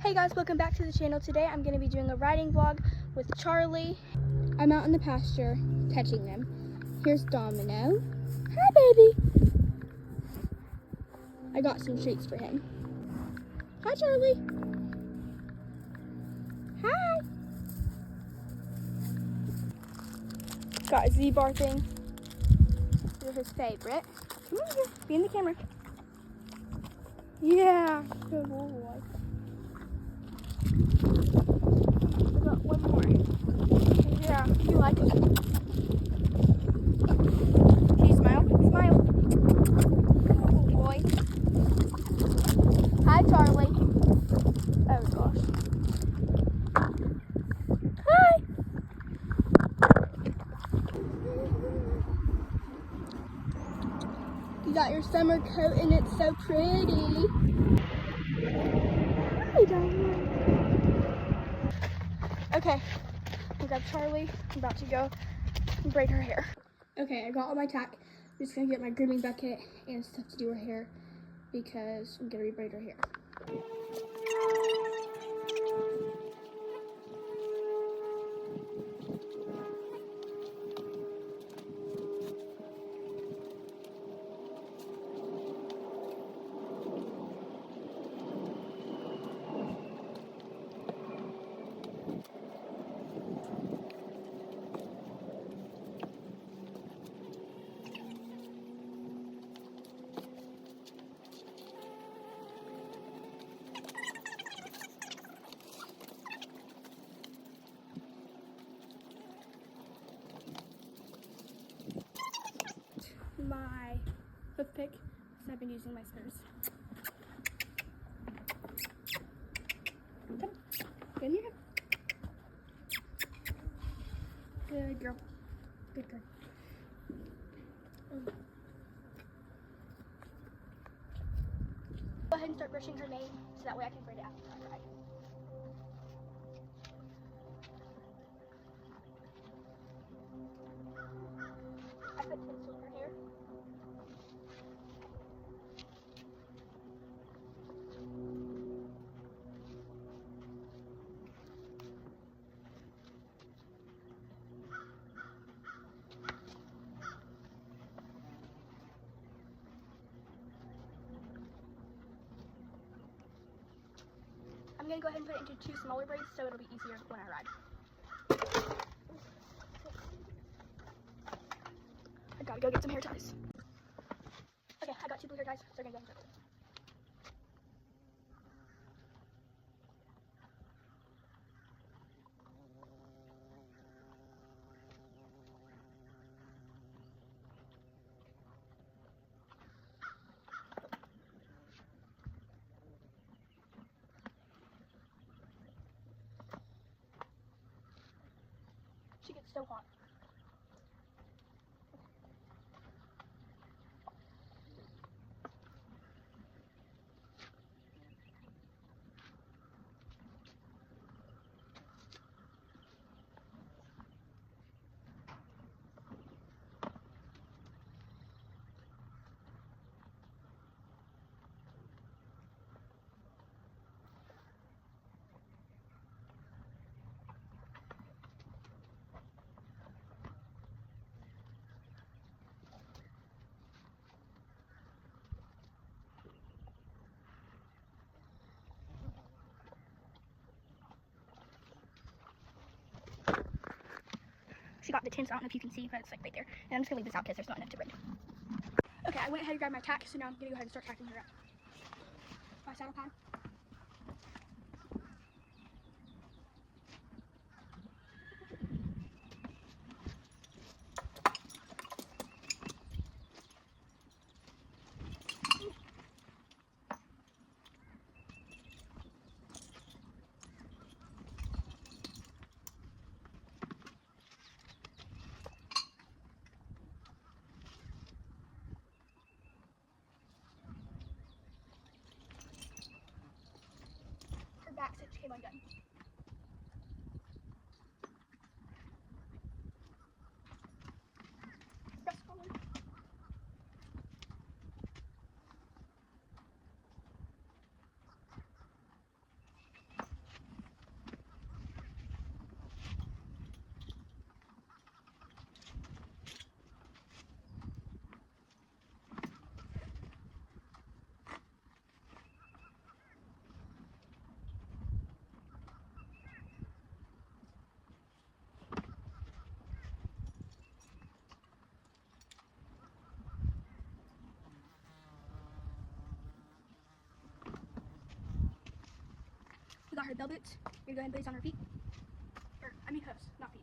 Hey guys, welcome back to the channel. Today I'm going to be doing a riding vlog with Charlie. I'm out in the pasture catching them. Here's Domino. Hi baby! I got some treats for him. Hi Charlie! Hi! Got a Z-bar thing. They're his favorite. Come on here, be in the camera. Yeah, good boy. I got one more. Yeah, you like it. Can you smile? Smile. Oh boy. Hi, Charlie. Oh gosh. Hi. You got your summer coat and it's so pretty. Hi, Diamond. Okay, I got Charlie. I'm about to go braid her hair. Okay, I got all my tack. I'm just gonna get my grooming bucket and stuff to do her hair because I'm gonna rebraid her hair. My hoof pick, so I've been using my spurs. Come, get in here. Good girl. Good girl. Go ahead and start brushing her mane so that way I can braid it after I ride. I put tinsel in her hair. I'm going to go ahead and put it into 2 smaller braids so it'll be easier when I ride. I gotta go get some hair ties. Okay, I got 2 blue hair ties, so I'm going to go ahead and start with them. She gets so hot. She got the tinsel. I don't know if you can see, but it's like right there. And I'm just gonna leave this out because there's not enough to braid. Okay, I went ahead and grabbed my tack, so now I'm gonna go ahead and start tacking her up. My saddle pad. Back stitch came undone. Breast collar. got her bell boots. We're gonna go ahead and put these on her feet. Or, I mean hooves, not feet.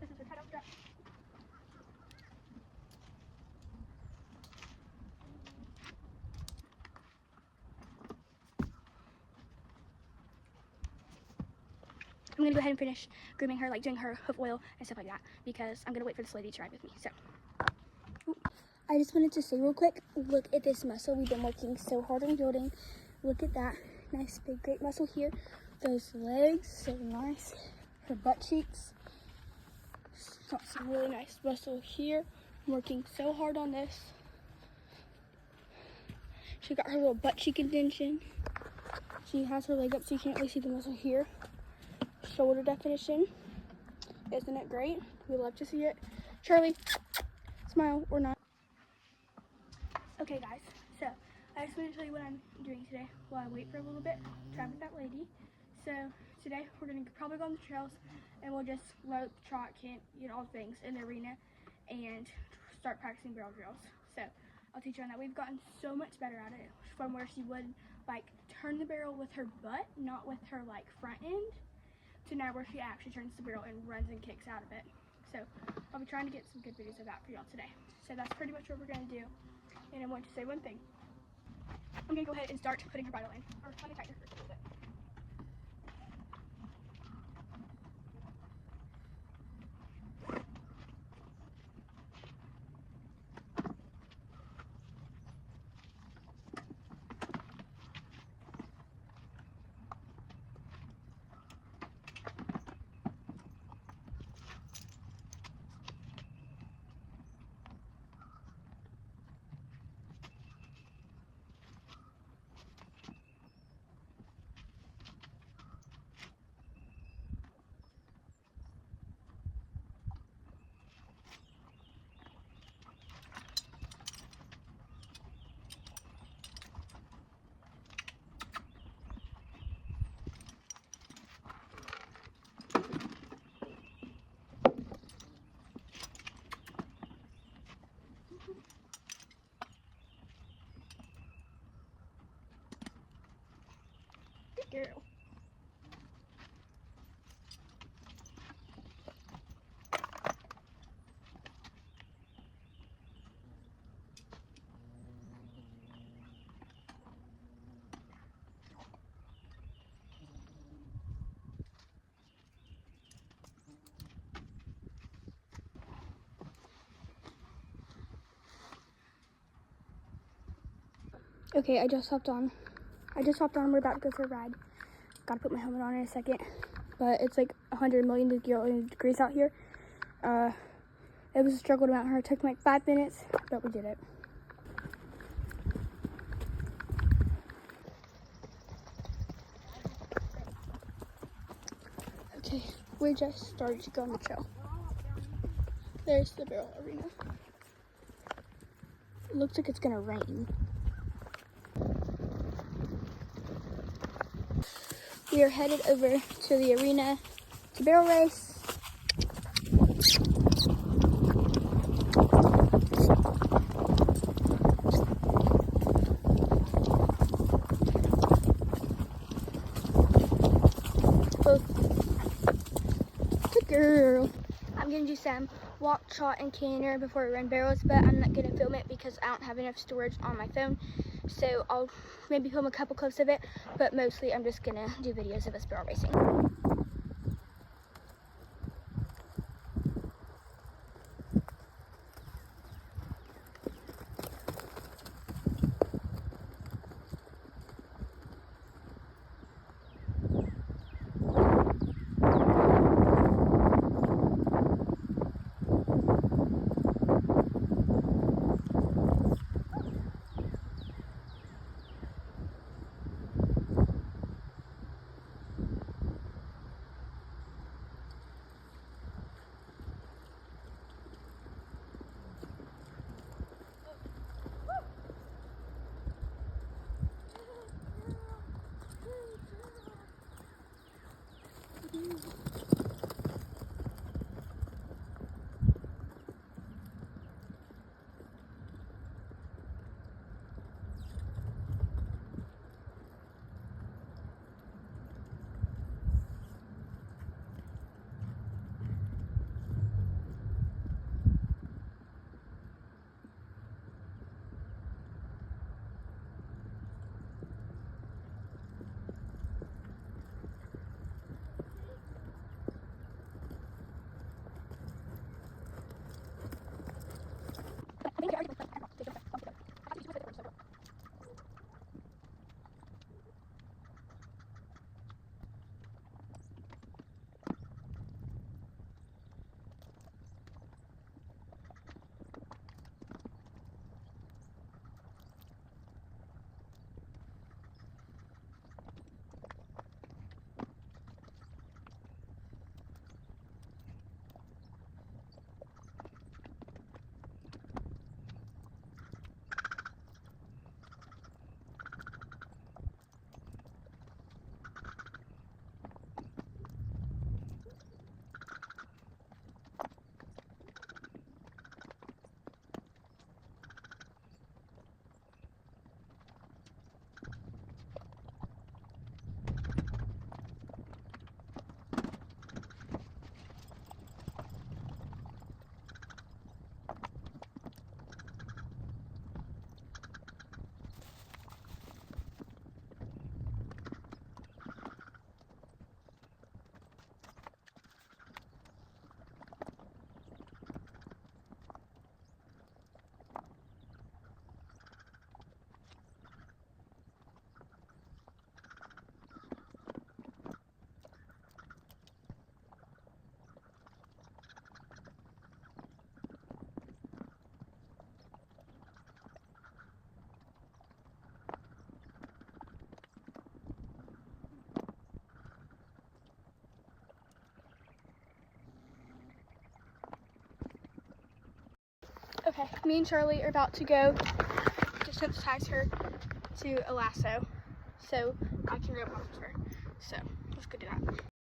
This is her cutout strap. I'm gonna go ahead and finish grooming her, like doing her hoof oil and stuff like that, because I'm gonna wait for this lady to ride with me. So, I just wanted to say real quick, look at this muscle we've been working so hard on building. Look at that nice big great muscle here. Those legs, so nice. Her butt cheeks, got some really nice muscle here. I'm working so hard on this. She got her little butt cheek indentation. She has her leg up so you can't really see the muscle here. Shoulder definition. Isn't it great? We love to see it. Charlie, smile or not. Okay guys, so I just want to tell you what I'm doing today while I wait for a little bit to ride with that lady. So today we're going to probably go on the trails and we'll just rope, trot, camp, all the things in the arena and start practicing barrel drills. So I'll teach you on that. We've gotten so much better at it from where she would like turn the barrel with her butt, not with her like front end, to now where she actually turns the barrel and runs and kicks out of it. So I'll be trying to get some good videos of that for y'all today. So that's pretty much what we're going to do. And I want to say one thing. I'm going to go ahead and start putting her bridle in. Or let me tighten her first a little bit. Good girl. Okay, I just hopped on. We're about to go for a ride. Gotta put my helmet on in a second. But it's like 100 million degrees out here. It was a struggle to mount her. It took like 5 minutes, but we did it. Okay, we just started to go on the trail. There's the barrel arena. It looks like it's gonna rain. We are headed over to the arena to barrel race. Good girl. I'm gonna do some walk, trot, and canter before we run barrels, but I'm not gonna film it because I don't have enough storage on my phone. So I'll maybe film a couple clips of it, but mostly I'm just gonna do videos of us barrel racing. Okay, me and Charlie are about to go desensitize her to a lasso so I can go pump her. So let's go do that.